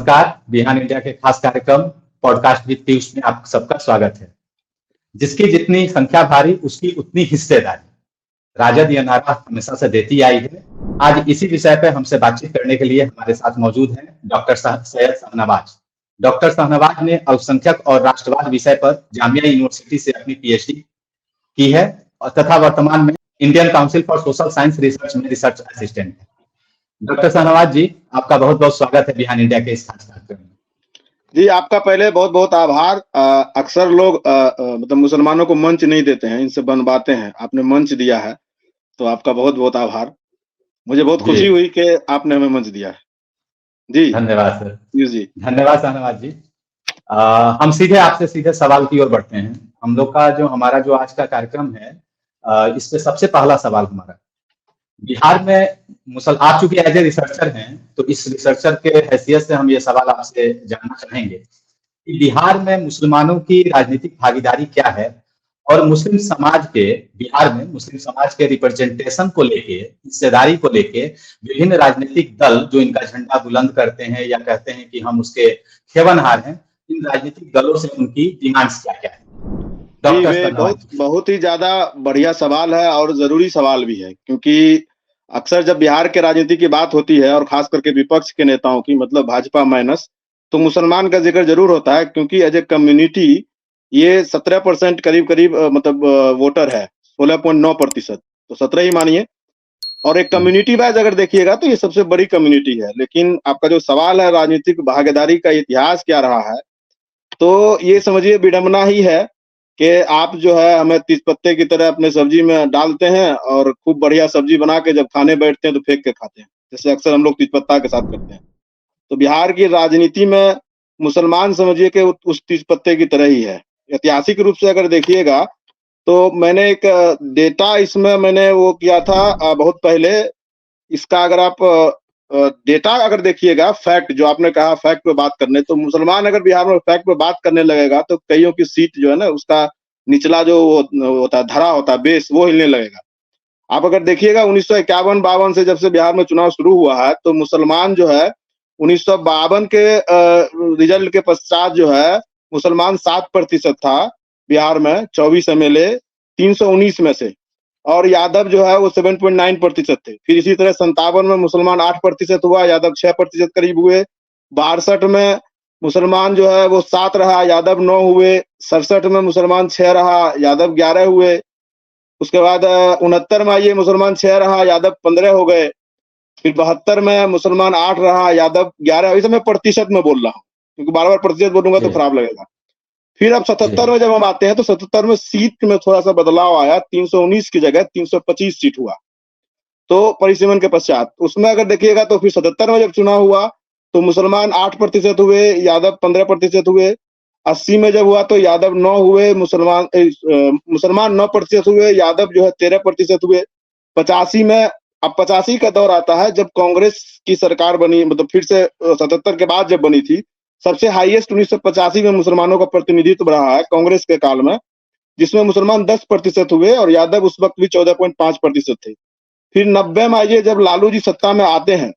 नमस्कार, बिहान इंडिया के खास कार्यक्रम पॉडकास्ट विद पीयूष में आप सबका स्वागत है। जिसकी जितनी संख्या भारी उसकी उतनी हिस्सेदारी, राजद यह नारा हमेशा से देती आई है। आज इसी विषय पर हमसे बातचीत करने के लिए हमारे साथ मौजूद हैं डॉक्टर सैयद शाहनवाज। डॉक्टर शाहनवाज ने अल्पसंख्यक और राष्ट्रवाद विषय पर जामिया यूनिवर्सिटी से अपनी पीएचडी की है तथा वर्तमान में Indian council for social science research में रिसर्च असिस्टेंट है। डॉक्टर शाहनवाज जी, आपका बहुत बहुत स्वागत है बिहान इंडिया के इस खास कार्यक्रम में। जी, आपका पहले बहुत बहुत आभार। अक्सर लोग मतलब मुसलमानों को मंच नहीं देते हैं, इनसे बनवाते हैं, आपने मंच दिया है तो आपका बहुत बहुत आभार। मुझे बहुत खुशी हुई कि आपने हमें मंच दिया है। जी धन्यवाद सर। जी धन्यवाद शाहनवाज जी। हम सीधे सवाल की ओर बढ़ते हैं। हम लोग का हमारा आज का कार्यक्रम है, इस पे सबसे पहला सवाल हमारा, बिहार में आप चूंकि एज ए रिसर्चर हैं तो इस रिसर्चर के हैसियत से हम ये सवाल आपसे जानना चाहेंगे कि बिहार में मुसलमानों की राजनीतिक भागीदारी क्या है और बिहार में मुस्लिम समाज के रिप्रेजेंटेशन को लेके, हिस्सेदारी को लेके विभिन्न राजनीतिक दल जो इनका झंडा बुलंद करते हैं या कहते हैं कि हम उसके खेवनहार हैं, इन राजनीतिक दलों से उनकी डिमांड्स क्या क्या है? बहुत ही ज्यादा बढ़िया सवाल है और जरूरी सवाल भी है, क्योंकि अक्सर जब बिहार के राजनीति की बात होती है और खास करके विपक्ष के नेताओं की, मतलब भाजपा माइनस, तो मुसलमान का जिक्र जरूर होता है, क्योंकि एज ए कम्युनिटी ये 17% करीब मतलब वोटर है, 16.9%, तो 17 ही मानिए। और एक कम्युनिटी वाइज अगर देखिएगा तो ये सबसे बड़ी कम्युनिटी है। लेकिन आपका जो सवाल है राजनीतिक भागीदारी का इतिहास क्या रहा है, तो ये समझिए विडंबना ही है कि आप जो है हमें तीज पत्ते की तरह अपने सब्जी में डालते हैं और खूब बढ़िया सब्जी बना के जब खाने बैठते हैं तो फेंक के खाते हैं, जैसे अक्सर हम लोग तीज पत्ता के साथ करते हैं। तो बिहार की राजनीति में मुसलमान समझिए कि उस तीज पत्ते की तरह ही है। ऐतिहासिक रूप से अगर देखिएगा तो मैंने एक डेटा इसमें मैंने वो किया था बहुत पहले। इसका अगर आप डेटा अगर देखिएगा, फैक्ट जो आपने कहा फैक्ट पे बात करने, तो मुसलमान अगर बिहार में फैक्ट पे बात करने लगेगा तो कईयों की सीट जो है ना, उसका निचला जो होता है, धरा होता है, बेस, वो हिलने लगेगा। आप अगर देखिएगा 1951-52 से जब से बिहार में चुनाव शुरू हुआ है, तो मुसलमान जो है 1952 के रिजल्ट के पश्चात जो है मुसलमान 7% था बिहार में, 24 MLA 319 में से, और यादव जो है वो 7.9% थे। फिर इसी तरह 57 में मुसलमान 8% हुआ, यादव 6% करीब हुए। 62 में मुसलमान जो है वो 7 रहा, यादव 9 हुए। 67 में मुसलमान 6 रहा, यादव 11 हुए। उसके बाद 69 में आइए, मुसलमान 6 रहा, यादव 15 हो गए। फिर 72 में मुसलमान 8 रहा, यादव 11। इसे मैं प्रतिशत में बोल रहा हूँ, क्योंकि बार बार प्रतिशत बोलूंगा तो खराब लगेगा। फिर अब 77 में जब हम आते हैं तो 77 में सीट में थोड़ा सा बदलाव आया, 319 की जगह 325 सीट हुआ, तो परिसीमन के पश्चात। उसमें अगर देखिएगा तो फिर 77 में जब चुनाव हुआ तो मुसलमान 8% हुए, यादव 15% हुए। 80 में जब हुआ तो यादव 9 हुए, मुसलमान 9% हुए, यादव जो है 13% हुए। 85 में, अब 85 का दौर आता है जब कांग्रेस की सरकार बनी, मतलब फिर से 77 के बाद जब बनी थी, सबसे हाईएस्ट 1985 में मुसलमानों का प्रतिनिधित्व रहा है कांग्रेस के काल में, जिसमें मुसलमान 10% हुए और यादव उस वक्त भी 14.5% थे। फिर 90 में आइए, जब लालू जी सत्ता में आते हैं,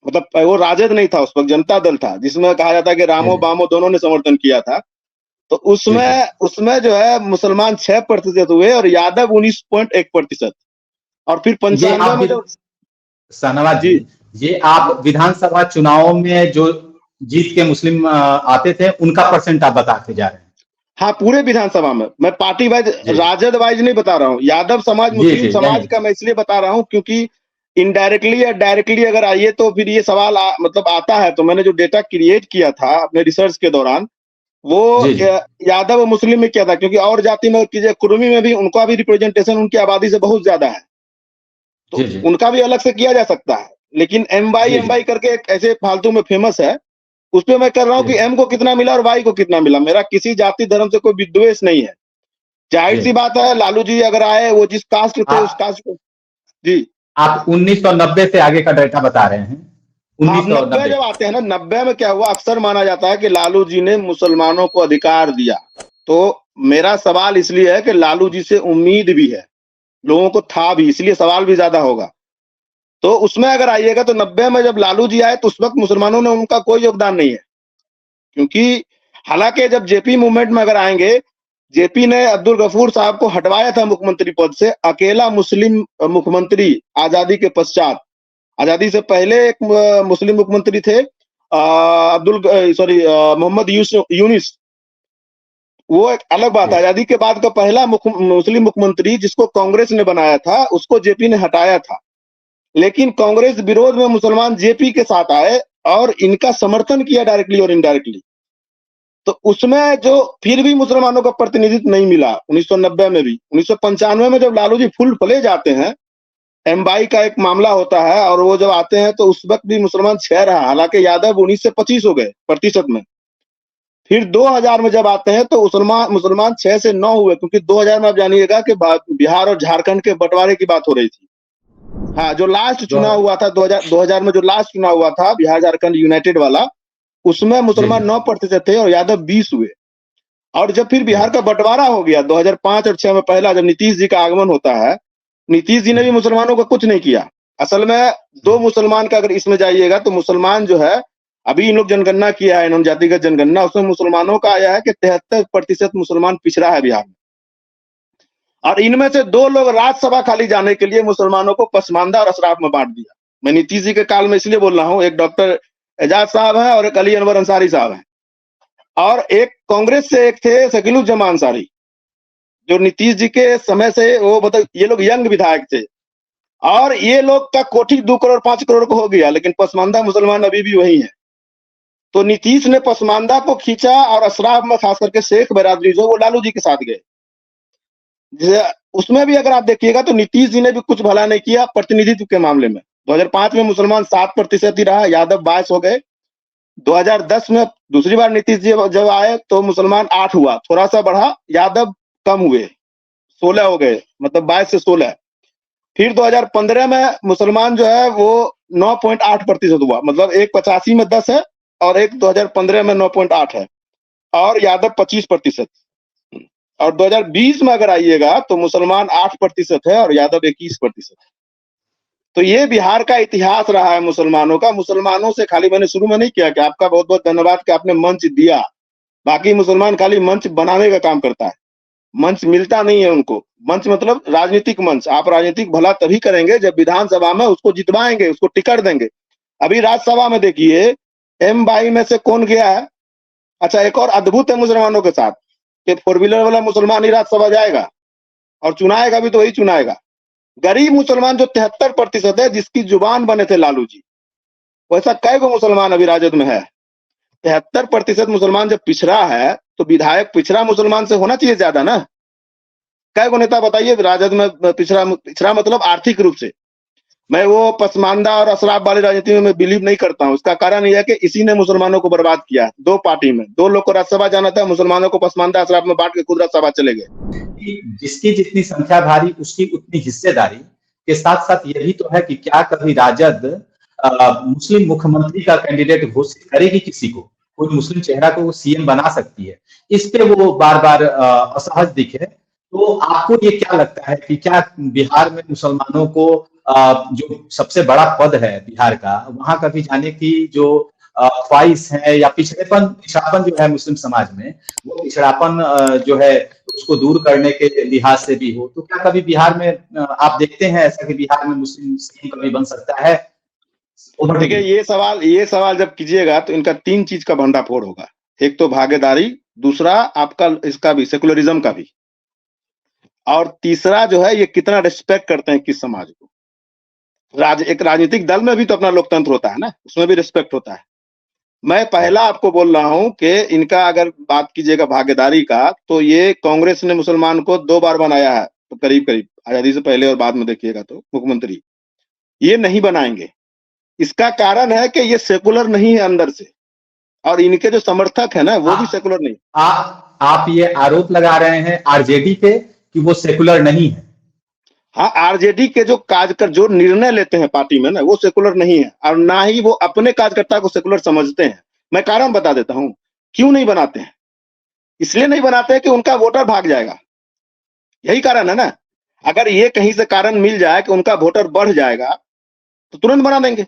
मतलब वो राजद नहीं था उस वक्त, जनता दल था, जिसमें कहा जाता है कि रामो बामो दोनों ने समर्थन किया था। तो उसमें जो है मुसलमान 6% हुए और यादव 19.1%। और फिर 95 में जब शाहनवाज जी, ये आप विधानसभा चुनावों में जो जीत के मुस्लिम आते थे उनका परसेंट आप बताते जा रहे हैं? हाँ, पूरे विधानसभा में। मैं पार्टी वाइज, राजद वाइज नहीं बता रहा हूँ। यादव समाज, मुस्लिम समाज का मैं इसलिए बता रहा हूँ क्योंकि इनडायरेक्टली या डायरेक्टली अगर आइए तो फिर ये सवाल मतलब आता है। तो मैंने जो डेटा क्रिएट किया था अपने रिसर्च के दौरान, वो यादव और मुस्लिम में किया था, क्योंकि और जाति में कीजिए, कुर्मी में भी उनका भी रिप्रेजेंटेशन उनकी आबादी से बहुत ज्यादा है, तो उनका भी अलग से किया जा सकता है। लेकिन एम बाई करके एक ऐसे फालतू में फेमस है, उस पर मैं कर रहा हूँ कि एम को कितना मिला और वाई को कितना मिला। मेरा किसी जाति धर्म से कोई विद्वेष नहीं है। जाहिर सी बात है, लालू जी अगर आए, वो जिस कास्ट थे उस कास्ट को। जी, आप 1990 से आगे का डेटा बता रहे हैं। 1990 जब आते हैं ना, 90 में क्या हुआ, अक्सर माना जाता है कि लालू जी ने मुसलमानों को अधिकार दिया। तो मेरा सवाल इसलिए है कि लालू जी से उम्मीद भी है, लोगों को था भी, इसलिए सवाल भी ज्यादा होगा। तो उसमें अगर आइएगा तो 90 में जब लालू जी आए तो उस वक्त मुसलमानों ने उनका कोई योगदान नहीं है, क्योंकि हालांकि जब जेपी मूवमेंट में अगर आएंगे, जेपी ने अब्दुल गफूर साहब को हटवाया था मुख्यमंत्री पद से, अकेला मुस्लिम मुख्यमंत्री आजादी के पश्चात। आजादी से पहले एक मुस्लिम मुख्यमंत्री थे मोहम्मद यूनिस, वो एक अलग बात है। आजादी के बाद का पहला मुस्लिम मुख्यमंत्री जिसको कांग्रेस ने बनाया था, उसको जेपी ने हटाया था, लेकिन कांग्रेस विरोध में मुसलमान जेपी के साथ आए और इनका समर्थन किया डायरेक्टली और इनडायरेक्टली। तो उसमें जो फिर भी मुसलमानों का प्रतिनिधित्व नहीं मिला 1990 में भी। 1995 में जब लालू जी फुल फले जाते हैं, एमबाई का एक मामला होता है और वो जब आते हैं तो उस वक्त भी मुसलमान 6 रहा, हालांकि यादव 19 से 25 हो गए प्रतिशत में। फिर 2000 में जब आते हैं तो मुसलमान 6 से 9 हुए, क्योंकि 2000 में आप जानिएगा कि बिहार और झारखंड के बंटवारे की बात हो रही थी। हाँ, जो लास्ट चुनाव हुआ था 2000 में, जो लास्ट चुनाव हुआ था बिहार झारखंड यूनाइटेड वाला, उसमें मुसलमान 9% थे और यादव 20 हुए। और जब फिर बिहार का बंटवारा हो गया 2005 और 6 में, पहला जब नीतीश जी का आगमन होता है, नीतीश जी ने भी मुसलमानों का कुछ नहीं किया। असल में 2 मुसलमान का अगर इसमें जाइएगा तो मुसलमान जो है, अभी इन लोग जनगणना किया है, इन्होंने जातिगत जनगणना, उसमें मुसलमानों का आया है कि 73% मुसलमान पिछड़ा है बिहार में। और इनमें से 2 लोग राज्यसभा खाली जाने के लिए मुसलमानों को पसमानदा और अशराफ में बांट दिया। मैं नीतीश जी के काल में इसलिए बोल रहा हूं, एक डॉक्टर एजाज साहब है और एक अली अनवर अंसारी साहब है, और एक कांग्रेस से एक थे शकीलुज्जमान अंसारी, जो नीतीश जी के समय से वो मतलब ये लोग यंग विधायक थे। और ये लोग का कोठी 2 करोड़ 5 करोड़ को हो गया, लेकिन पसमानदा मुसलमान अभी भी वही है। तो नीतीश ने पसमानदा को खींचा और अशराफ में खास करके शेख बरादरी जो वो लालू जी के साथ गए। उसमें भी अगर आप देखिएगा तो नीतीश जी ने भी कुछ भला नहीं किया प्रतिनिधित्व के मामले में। 2005 में मुसलमान 7% ही रहा, यादव 22 हो गए। 2010 में दूसरी बार नीतीश जी जब आए तो मुसलमान 8 हुआ, थोड़ा सा बढ़ा, यादव कम हुए, 16 हो गए, मतलब 22 से 16। फिर 2015 में मुसलमान जो है वो 9.8% हुआ, मतलब एक 85 में 10 है और एक 2015 में 9.8 है, और यादव 25%। और 2020 में अगर आइएगा तो मुसलमान 8% है और यादव 21%। तो ये बिहार का इतिहास रहा है मुसलमानों का। मुसलमानों से खाली मैंने शुरू में नहीं किया कि आपका बहुत बहुत धन्यवाद कि आपने मंच दिया, बाकी मुसलमान खाली मंच बनाने का काम करता है, मंच मिलता नहीं है उनको। मंच मतलब राजनीतिक मंच। आप राजनीतिक भला तभी करेंगे जब विधानसभा में उसको जितवाएंगे, उसको टिकट देंगे। अभी राज्यसभा में देखिए M22 में से कौन गया है। अच्छा, एक और अद्भुत है मुसलमानों के साथ कि 4 व्हीलर वाला मुसलमान ही राज्यसभा जाएगा और चुनाएगा भी तो वही चुनाएगा। गरीब मुसलमान जो 73% है, जिसकी जुबान बने थे लालू जी, वैसा कई गो मुसलमान अभी राजद में है। 73% मुसलमान जब पिछड़ा है तो विधायक पिछड़ा मुसलमान से होना चाहिए ज्यादा ना। कई गो नेता बताइए राजद में पिछड़ा मतलब आर्थिक रूप से। मैं वो पसमानदा और अशराफ वाली राजनीति में मैं बिलीव नहीं करता हूँ। इसका कारण यह है कि इसी ने मुसलमानों को बर्बाद किया। 2 पार्टी में 2 लोग को राज्यसभा जाना था, मुसलमानों को पसमानदा अशराफ में बांट के खुद राज्यसभा चले गए। जिसकी जितनी संख्या भारी उसकी उतनी हिस्सेदारी के साथ साथ ये भी तो है कि क्या कभी राजद मुस्लिम मुख्यमंत्री का कैंडिडेट घोषित करेगी किसी को, कोई मुस्लिम चेहरा को सीएम बना सकती है, इस पे वो बार बार असहज दिखे। तो आपको ये क्या लगता है कि क्या बिहार में मुसलमानों को जो सबसे बड़ा पद है बिहार का, वहां कभी जाने की जो ख्वाहिश है, या पिछड़ापन जो है मुस्लिम समाज में, वो पिछड़ापन जो है उसको दूर करने के लिहाज से भी हो, तो क्या कभी बिहार में आप देखते हैं ऐसा कि बिहार में मुस्लिम सीएम कभी बन सकता है? देखिए, ये सवाल जब कीजिएगा तो इनका 3 चीज का भंडाफोड़ होगा। एक तो भागीदारी, दूसरा आपका इसका भी सेकुलरिज्म का भी, और तीसरा जो है ये कितना रिस्पेक्ट करते हैं किस समाज को। एक राजनीतिक दल में भी तो अपना लोकतंत्र होता है ना, उसमें भी रिस्पेक्ट होता है। मैं पहला आपको बोल रहा हूं कि इनका अगर बात कीजिएगा भागीदारी का, तो ये कांग्रेस ने मुसलमान को 2 बार बनाया है, तो करीब आजादी से पहले और बाद में देखिएगा तो मुख्यमंत्री, ये नहीं बनाएंगे। इसका कारण है कि ये सेकुलर नहीं है अंदर से, और इनके जो समर्थक है ना वो भी सेकुलर नहीं। आप ये आरोप लगा रहे हैं आरजेडी पे कि वो सेकुलर नहीं है? हाँ, आरजेडी के जो निर्णय लेते हैं पार्टी में ना, वो सेकुलर नहीं है, और ना ही वो अपने कार्यकर्ता को सेकुलर समझते हैं। मैं कारण बता देता हूं क्यों नहीं बनाते हैं। इसलिए नहीं बनाते हैं कि उनका वोटर भाग जाएगा, यही कारण है ना। अगर ये कहीं से कारण मिल जाए कि उनका वोटर बढ़ जाएगा तो तुरंत बना देंगे।